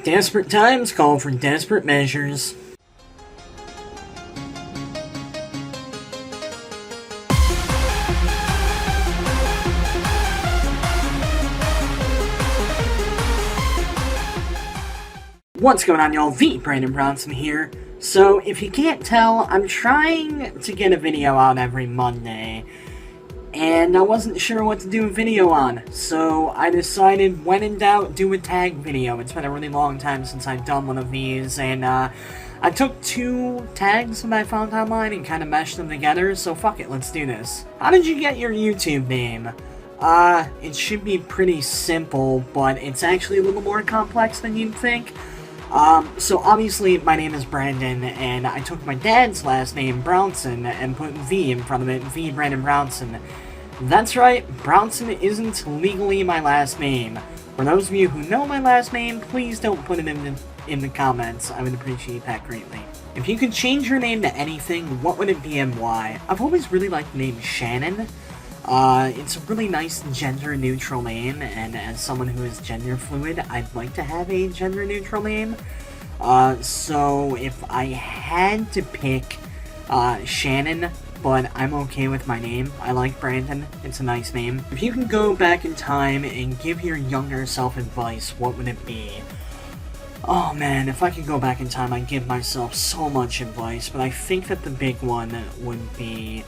Desperate times call for desperate measures. What's going on, y'all? THEBrandonBrownson here. So, if you can't tell, I'm trying to get a video out every Monday, and I wasn't sure what to do a video on, so I decided, when in doubt, do a tag video. It's been a really long time since I've done one of these, and I took two tags that I found online and kind of meshed them together, so fuck it, let's do this. How did you get your YouTube name? It should be pretty simple, but it's actually a little more complex than you'd think. So obviously my name is Brandon, and I took my dad's last name, Brownson, and put V in front of it, THEBrandonBrownson. That's right, Brownson isn't legally my last name. For those of you who know my last name, please don't put it in the comments. I would appreciate that greatly. If you could change your name to anything, what would it be and why? I've always really liked the name Shannon. It's a really nice gender-neutral name, and as someone who is gender-fluid, I'd like to have a gender-neutral name. So if I had to pick, Shannon, but I'm okay with my name. I like Brandon. It's a nice name. If you can go back in time and give your younger self advice, what would it be? Oh man, if I could go back in time, I'd give myself so much advice, but I think that the big one would be,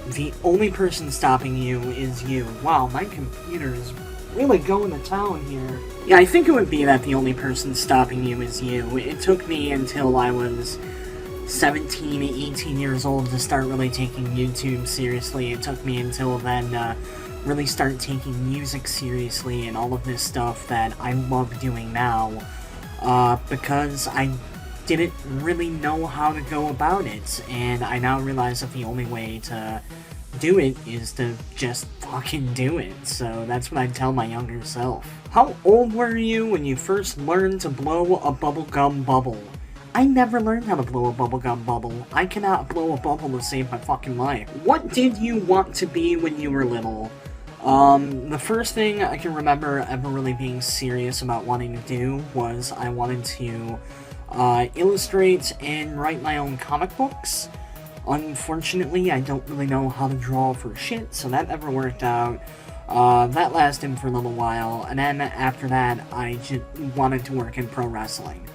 the only person stopping you is you. Wow, my computer is really going to town here. Yeah, I think it would be that the only person stopping you is you. It took me until I was 17, 18 years old to start really taking YouTube seriously. It took me until then to really start taking music seriously and all of this stuff that I love doing now. Because I didn't really know how to go about it, and I now realize that the only way to do it is to just fucking do it. So that's what I'd tell my younger self. How old were you when you first learned to blow a bubblegum bubble? I never learned how to blow a bubblegum bubble. I cannot blow a bubble to save my fucking life. What did you want to be when you were little? The first thing I can remember ever really being serious about wanting to do was I wanted to illustrate and write my own comic books. Unfortunately, I don't really know how to draw for shit, so that never worked out. That lasted for a little while, and then after that, I just wanted to work in pro wrestling.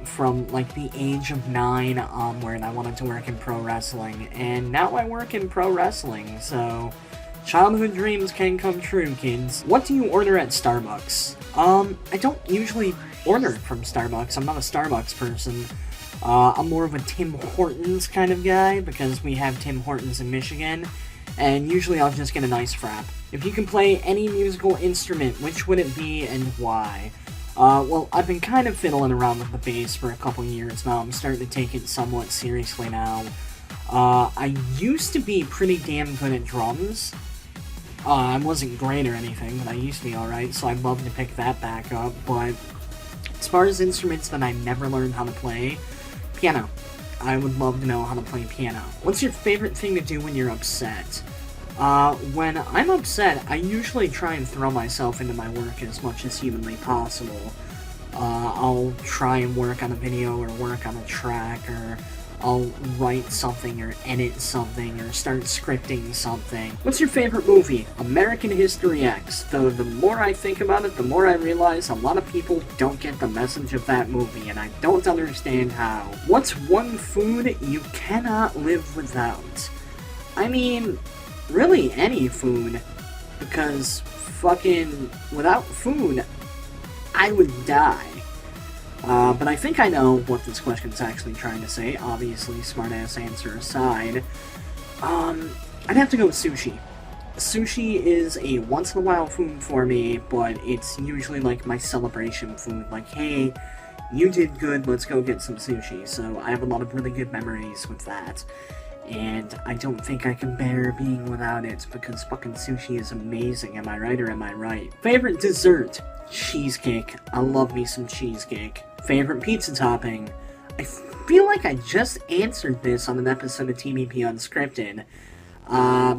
From like the age of 9 onward, I wanted to work in pro wrestling, and now I work in pro wrestling, so childhood dreams can come true, kids. What do you order at Starbucks? I don't usually order from Starbucks. I'm not a Starbucks person. I'm more of a Tim Hortons kind of guy, because we have Tim Hortons in Michigan, and usually I'll just get a nice frap. If you can play any musical instrument, which would it be and why? Well, I've been kind of fiddling around with the bass for a couple years now. I'm starting to take it somewhat seriously now. I used to be pretty damn good at drums. I wasn't great or anything, but I used to be alright, so I'd love to pick that back up, but as far as instruments that I never learned how to play, piano. I would love to know how to play piano. What's your favorite thing to do when you're upset? When I'm upset, I usually try and throw myself into my work as much as humanly possible. I'll try and work on a video or work on a track, or I'll write something or edit something or start scripting something. What's your favorite movie? American History X. Though the more I think about it, the more I realize a lot of people don't get the message of that movie, and I don't understand how. What's one food you cannot live without? I mean, really any food, because fucking without food, I would die. But I think I know what this question's actually trying to say, obviously, smartass answer aside. I'd have to go with sushi. Sushi is a once-in-a-while food for me, but it's usually like my celebration food, like, hey, you did good, let's go get some sushi. So I have a lot of really good memories with that, and I don't think I can bear being without it, because fucking sushi is amazing, am I right or am I right? Favorite dessert? Cheesecake. I love me some cheesecake. Favorite pizza topping? I feel like I just answered this on an episode of TVP Unscripted.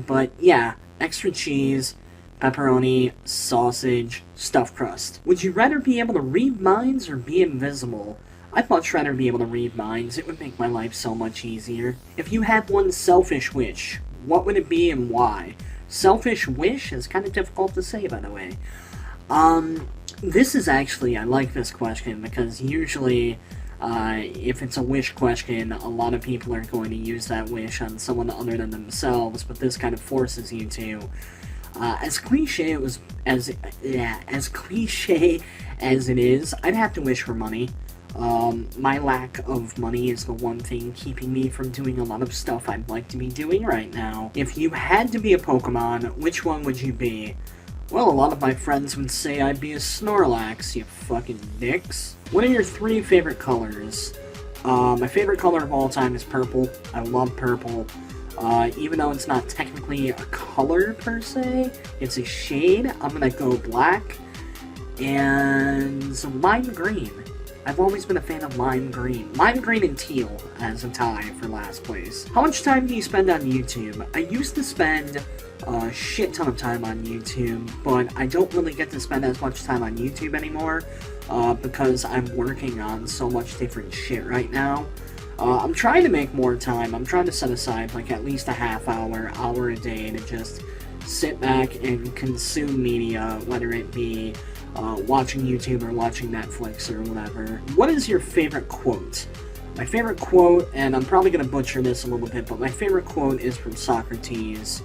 But yeah, extra cheese, pepperoni, sausage, stuffed crust. Would you rather be able to read minds or be invisible? I'd much rather be able to read minds. It would make my life so much easier. If you had one selfish wish, what would it be and why? Selfish wish is kind of difficult to say, by the way. This is actually, I like this question, because usually, if it's a wish question, a lot of people are going to use that wish on someone other than themselves, but this kind of forces you to. As cliche as it is, I'd have to wish for money. My lack of money is the one thing keeping me from doing a lot of stuff I'd like to be doing right now. If you had to be a Pokemon, which one would you be? Well, a lot of my friends would say I'd be a Snorlax, you fucking dicks. What are your 3 favorite colors? My favorite color of all time is purple. I love purple. Even though it's not technically a color per se, it's a shade, I'm gonna go black and lime green. I've always been a fan of lime green. Lime green and teal as a tie for last place. How much time do you spend on YouTube? I used to spend a shit ton of time on YouTube, but I don't really get to spend as much time on YouTube anymore because I'm working on so much different shit right now. I'm trying to make more time. I'm trying to set aside like at least a half hour a day to just sit back and consume media, whether it be watching YouTube or watching Netflix or whatever. What is your favorite quote? My favorite quote, and I'm probably going to butcher this a little bit, but my favorite quote is from Socrates.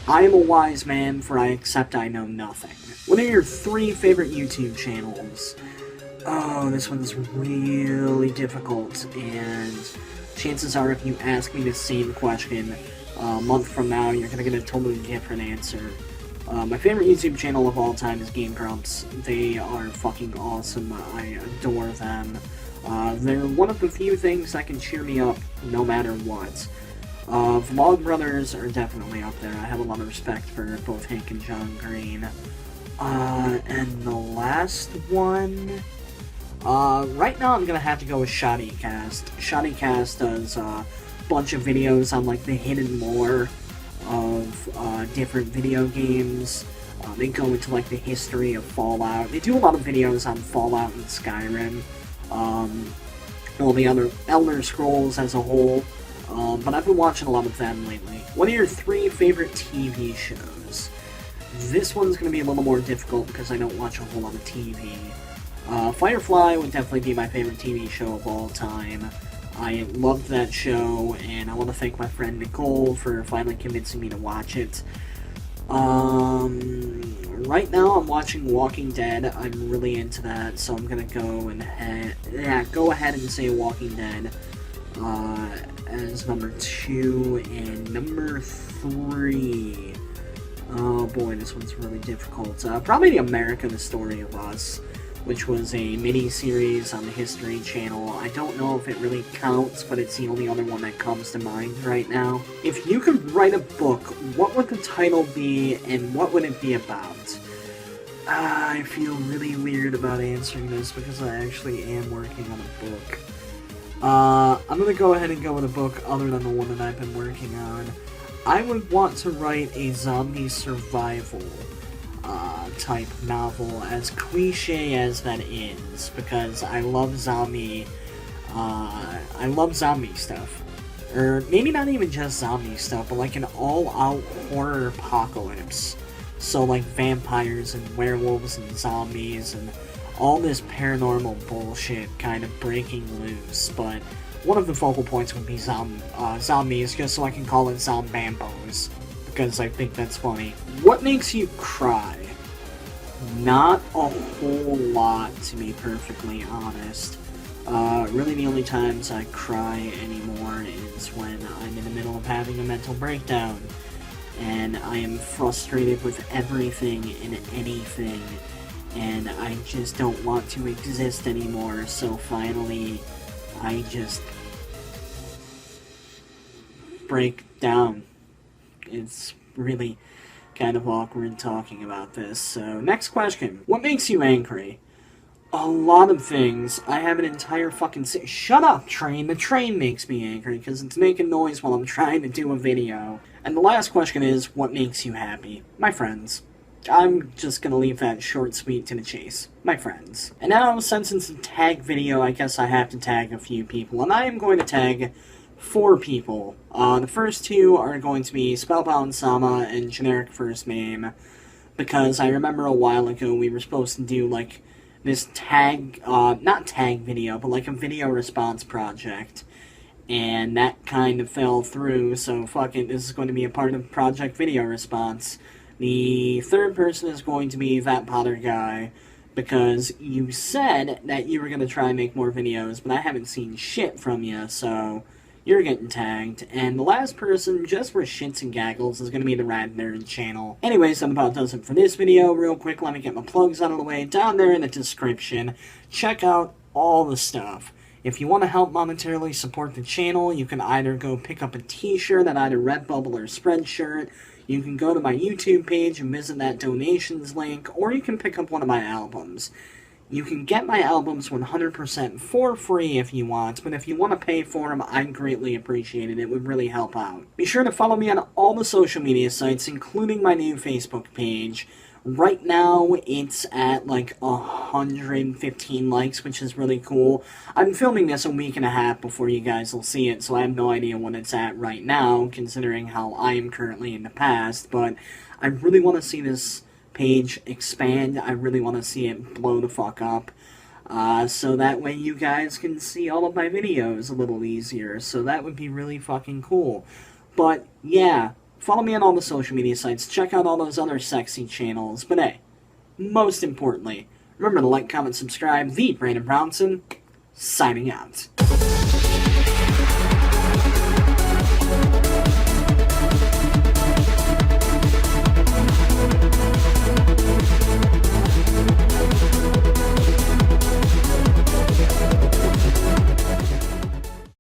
I am a wise man, for I accept I know nothing. What are your 3 favorite YouTube channels? Oh, this one's really difficult, and chances are if you ask me the same question a month from now, you're going to get a totally different answer. My favorite YouTube channel of all time is Game Grumps. They are fucking awesome. I adore them. They're one of the few things that can cheer me up no matter what. Vlog Brothers are definitely up there. I have a lot of respect for both Hank and John Green. And the last one... right now I'm gonna have to go with Shoddycast. Shoddycast does a bunch of videos on like the hidden lore of different video games. They go into like the history of Fallout. They do a lot of videos on Fallout and Skyrim. All the other Elder Scrolls as a whole. But I've been watching a lot of them lately. What are your 3 favorite TV shows? This one's going to be a little more difficult because I don't watch a whole lot of TV. Firefly would definitely be my favorite TV show of all time. I loved that show, and I want to thank my friend Nicole for finally convincing me to watch it. Right now I'm watching Walking Dead. I'm really into that, so I'm gonna go ahead and say Walking Dead as number 2, and number 3. Oh boy, this one's really difficult. Probably The America, The Story of Us, which was a mini-series on the History Channel. I don't know if it really counts, but it's the only other one that comes to mind right now. If you could write a book, what would the title be, and what would it be about? I feel really weird about answering this because I actually am working on a book. I'm gonna go ahead and go with a book other than the one that I've been working on. I would want to write a zombie survival type novel, as cliche as that is, because I love zombie stuff. Or maybe not even just zombie stuff, but like an all-out horror apocalypse. So like vampires and werewolves and zombies and all this paranormal bullshit kind of breaking loose, but one of the focal points would be zombies, just so I can call it Zombambos, because I think that's funny. What makes you cry? Not a whole lot, to be perfectly honest. Really the only times I cry anymore is when I'm in the middle of having a mental breakdown, and I am frustrated with everything and anything, and I just don't want to exist anymore, so finally I just break down. It's really kind of awkward talking about this. So, next question. What makes you angry? A lot of things. I have an entire fucking shut up, train. The train makes me angry because it's making noise while I'm trying to do a video. And the last question is, what makes you happy? My friends. I'm just gonna leave that short, sweet, to the chase. My friends. And now, since it's a tag video, I guess I have to tag a few people, and I am going to tag 4 people. The first 2 are going to be Spellbound Sama and Generic First Name, because I remember a while ago we were supposed to do, like, this tag, not tag video, but like a video response project. And that kind of fell through, so fuck it, this is going to be a part of Project Video Response. The third person is going to be That Potter Guy, because you said that you were going to try and make more videos, but I haven't seen shit from you, so you're getting tagged. And the last person, just for shits and gaggles, is going to be the Rad Nerd channel. Anyways, that about does it for this video. Real quick, let me get my plugs out of the way. Down there in the description, check out all the stuff. If you want to help monetarily support the channel, you can either go pick up a t-shirt at either Redbubble or Spreadshirt. You can go to my YouTube page and visit that donations link, or you can pick up one of my albums. You can get my albums 100% for free if you want, but if you want to pay for them, I'd greatly appreciate it. It would really help out. Be sure to follow me on all the social media sites, including my new Facebook page. Right now, it's at like 115 likes, which is really cool. I'm filming this a week and a half before you guys will see it, so I have no idea what it's at right now, considering how I am currently in the past, but I really want to see this page expand. I really want to see it blow the fuck up, so that way you guys can see all of my videos a little easier, so that would be really fucking cool. But, yeah. Follow me on all the social media sites, check out all those other sexy channels, but hey, most importantly, remember to like, comment, subscribe. The Brandon Brownson, signing out.